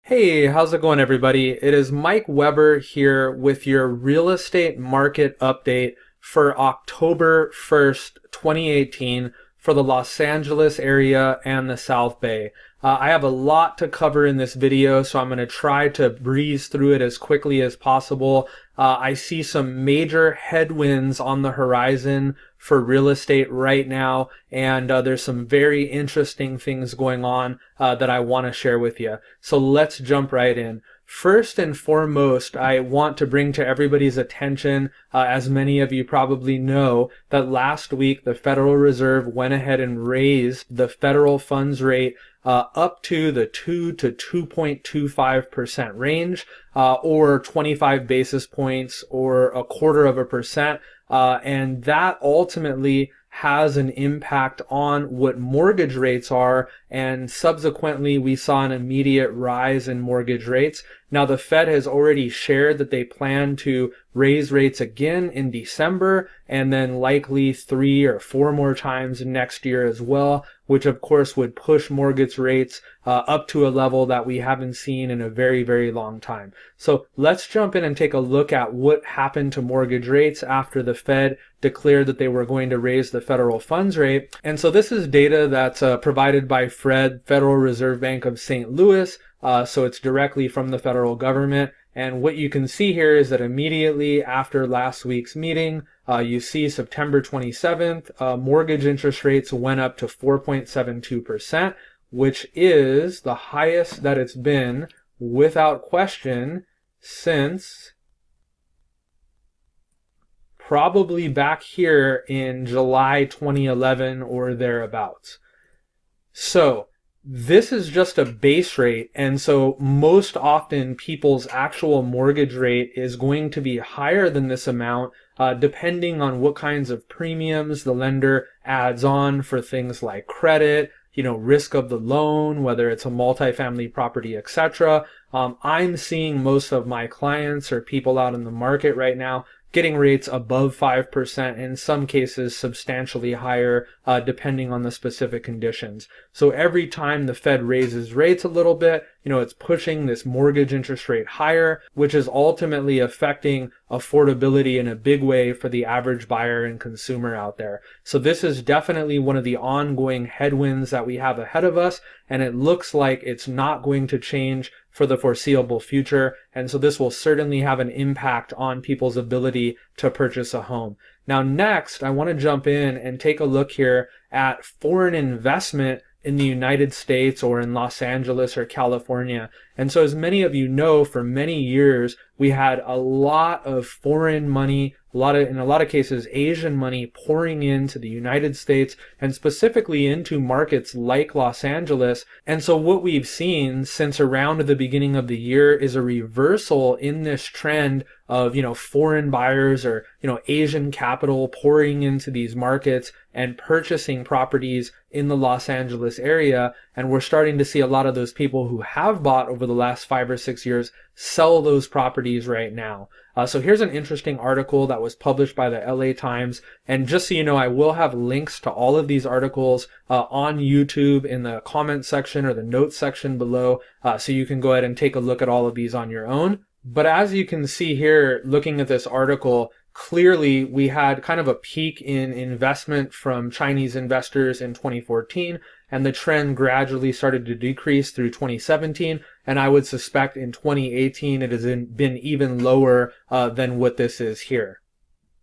Hey, how's it going, everybody? It is Mike Weber here with your real estate market update for October 1st, 2018 for the Los Angeles area and the South Bay. I have a lot to cover in this video, so I'm going to try to breeze through it as quickly as possible. I see some major headwinds on the horizon for real estate right now, and there's some very interesting things going on that I want to share with you. So let's jump right in. First and foremost, I want to bring to everybody's attention, as many of you probably know, that last week the Federal Reserve went ahead and raised the federal funds rate up to the 2 to 2.25% range, or 25 basis points, or 1/4%. And that ultimately has an impact on what mortgage rates are, and subsequently we saw an immediate rise in mortgage rates. Now the Fed has already shared that they plan to raise rates again in December, and then likely 3 or 4 more times next year as well, which of course would push mortgage rates up to a level that we haven't seen in a very, very long time. So let's jump in and take a look at what happened to mortgage rates after the Fed declared that they were going to raise the federal funds rate. And so this is data that's provided by Fred, Federal Reserve Bank of St. Louis. So it's directly from the federal government. And what you can see here is that immediately after last week's meeting, you see September 27th, mortgage interest rates went up to 4.72%, which is the highest that it's been without question since probably back here in July 2011 or thereabouts. So this is just a base rate, and so most often people's actual mortgage rate is going to be higher than this amount, depending on what kinds of premiums the lender adds on for things like credit, risk of the loan, whether it's a multifamily property, etc. I'm seeing most of my clients or people out in the market right now getting rates above 5%, in some cases substantially higher, depending on the specific conditions. So every time the Fed raises rates a little bit, it's pushing this mortgage interest rate higher, which is ultimately affecting affordability in a big way for the average buyer and consumer out there. So this is definitely one of the ongoing headwinds that we have ahead of us, and it looks like it's not going to change for the foreseeable future. And so this will certainly have an impact on people's ability to purchase a home. Now next, I want to jump in and take a look here at foreign investment in the United States or in Los Angeles or California. And so as many of you know, for many years, we had a lot of foreign money, in a lot of cases, Asian money pouring into the United States and specifically into markets like Los Angeles. And so what we've seen since around the beginning of the year is a reversal in this trend of, foreign buyers or, Asian capital pouring into these markets and purchasing properties in the Los Angeles area. And we're starting to see a lot of those people who have bought over the last 5 or 6 years sell those properties right now. So here's an interesting article that was published by the LA Times. And just so you know, I will have links to all of these articles on YouTube in the comment section or the notes section below. So you can go ahead and take a look at all of these on your own. But as you can see here, looking at this article, clearly we had kind of a peak in investment from Chinese investors in 2014, and the trend gradually started to decrease through 2017, and I would suspect in 2018 it has been even lower than what this is here.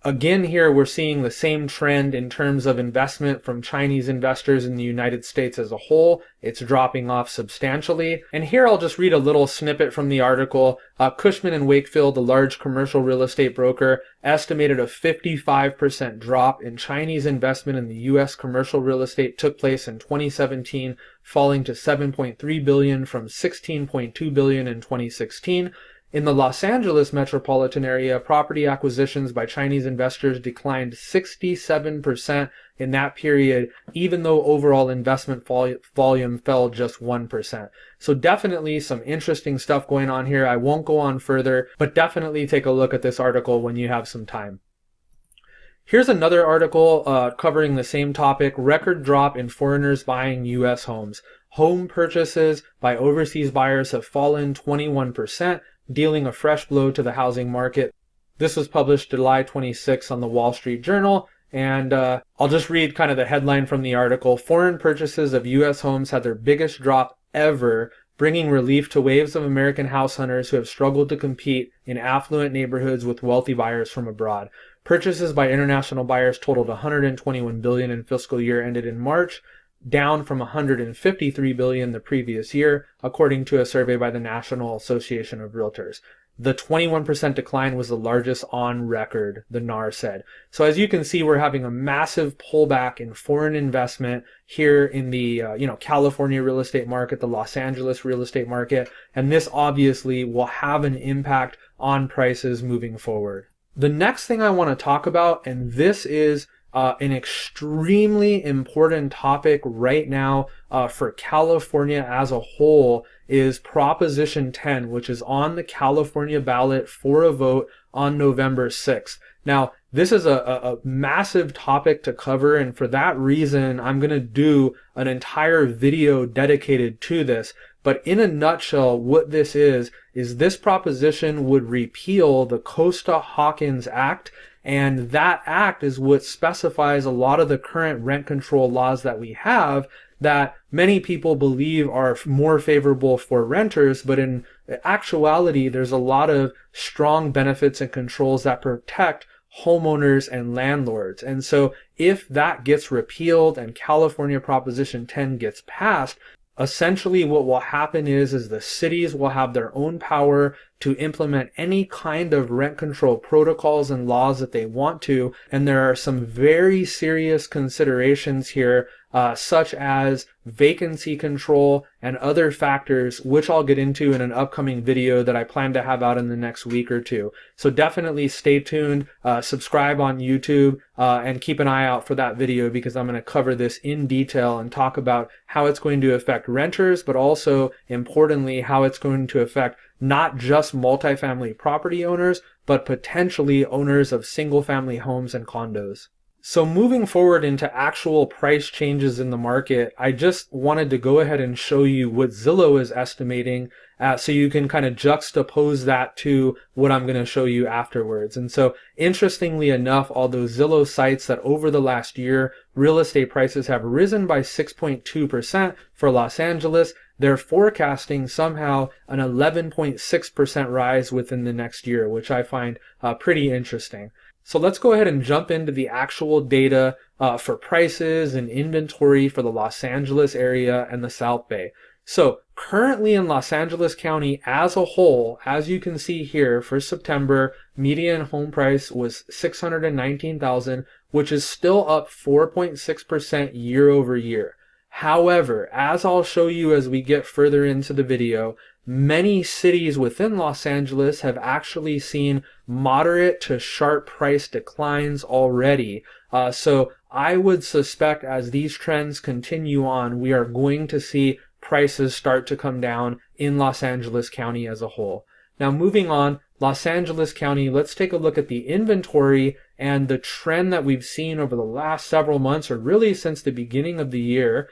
Again, here we're seeing the same trend in terms of investment from Chinese investors in the United States as a whole. It's dropping off substantially. And here I'll just read a little snippet from the article. Cushman & Wakefield, the large commercial real estate broker, estimated a 55% drop in Chinese investment in the U.S. commercial real estate took place in 2017, falling to $7.3 billion from $16.2 billion in 2016. In the Los Angeles metropolitan area, property acquisitions by Chinese investors declined 67% in that period, even though overall investment volume fell just 1%. So definitely some interesting stuff going on here. I won't go on further, but definitely take a look at this article when you have some time. Here's another article covering the same topic, record drop in foreigners buying U.S. homes. Home purchases by overseas buyers have fallen 21%, dealing a fresh blow to the housing market. This was published July 26 on the Wall Street Journal. And I'll just read kind of the headline from the article. Foreign purchases of U.S. homes had their biggest drop ever, bringing relief to waves of American house hunters who have struggled to compete in affluent neighborhoods with wealthy buyers from abroad. Purchases by international buyers totaled $121 billion in fiscal year ended in March, down from $153 billion the previous year, according to a survey by the National Association of Realtors. The 21% decline was the largest on record, the NAR said. So as you can see, we're having a massive pullback in foreign investment here in the California real estate market, the Los Angeles real estate market, and this obviously will have an impact on prices moving forward. The next thing I want to talk about, and this is an extremely important topic right now for California as a whole, is Proposition 10, which is on the California ballot for a vote on November 6th. Now, this is a massive topic to cover, and for that reason, I'm going to do an entire video dedicated to this. But in a nutshell, what this is this proposition would repeal the Costa-Hawkins Act, and that act is what specifies a lot of the current rent control laws that we have that many people believe are more favorable for renters, but in actuality, there's a lot of strong benefits and controls that protect homeowners and landlords. And so if that gets repealed and California Proposition 10 gets passed, essentially what will happen is the cities will have their own power to implement any kind of rent control protocols and laws that they want to. And there are some very serious considerations here, such as vacancy control and other factors, which I'll get into in an upcoming video that I plan to have out in the next week or two. So definitely stay tuned, subscribe on YouTube, and keep an eye out for that video, because I'm going to cover this in detail and talk about how it's going to affect renters, but also importantly, how it's going to affect not just multifamily property owners, but potentially owners of single family homes and condos. So moving forward into actual price changes in the market, I just wanted to go ahead and show you what Zillow is estimating, so you can kind of juxtapose that to what I'm going to show you afterwards. And so interestingly enough, although Zillow cites that over the last year, real estate prices have risen by 6.2% for Los Angeles, they're forecasting somehow an 11.6% rise within the next year, which I find pretty interesting. So let's go ahead and jump into the actual data for prices and inventory for the Los Angeles area and the South Bay. So currently in Los Angeles County as a whole, as you can see here, for September, median home price was $619,000, which is still up 4.6% year over year. However, as I'll show you as we get further into the video, many cities within Los Angeles have actually seen moderate to sharp price declines already. So I would suspect as these trends continue on, we are going to see prices start to come down in Los Angeles County as a whole. Now moving on, Los Angeles County, let's take a look at the inventory and the trend that we've seen over the last several months, or really since the beginning of the year,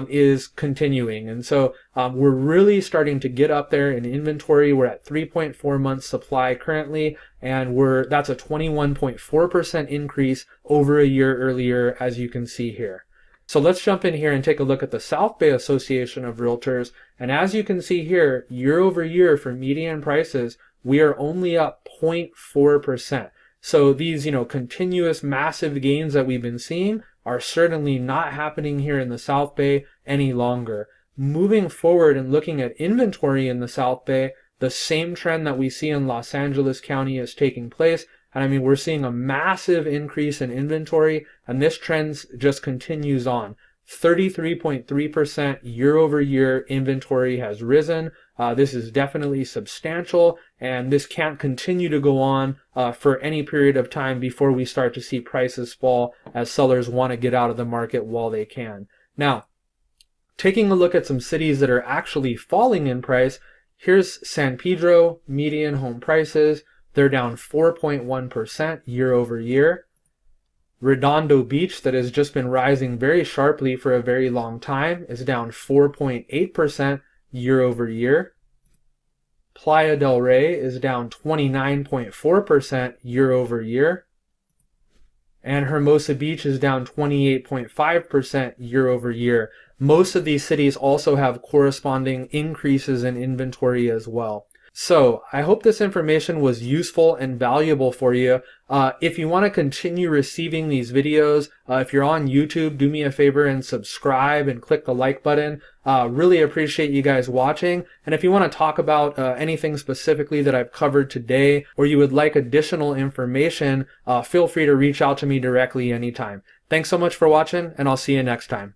is continuing. And so we're really starting to get up there in inventory. We're at 3.4 months supply currently, and that's a 21.4% increase over a year earlier, as you can see here. So let's jump in here and take a look at the South Bay Association of Realtors. And as you can see here, year over year for median prices, we are only up 0.4%. So these, continuous massive gains that we've been seeing are certainly not happening here in the South Bay any longer. Moving forward and looking at inventory in the South Bay, the same trend that we see in Los Angeles County is taking place. And I mean, we're seeing a massive increase in inventory, and this trend just continues on. 33.3% year over year inventory has risen. This is definitely substantial, and this can't continue to go on for any period of time before we start to see prices fall as sellers want to get out of the market while they can. Now, taking a look at some cities that are actually falling in price, here's San Pedro, median home prices. They're down 4.1% year over year. Redondo Beach, that has just been rising very sharply for a very long time, is down 4.8% year over year. Playa del Rey is down 29.4% year over year. And Hermosa Beach is down 28.5% year over year. Most of these cities also have corresponding increases in inventory as well. So I hope this information was useful and valuable for you. If you want to continue receiving these videos, if you're on YouTube, do me a favor and subscribe and click the like button. Really appreciate you guys watching. And if you want to talk about anything specifically that I've covered today, or you would like additional information, feel free to reach out to me directly anytime. Thanks so much for watching, and I'll see you next time.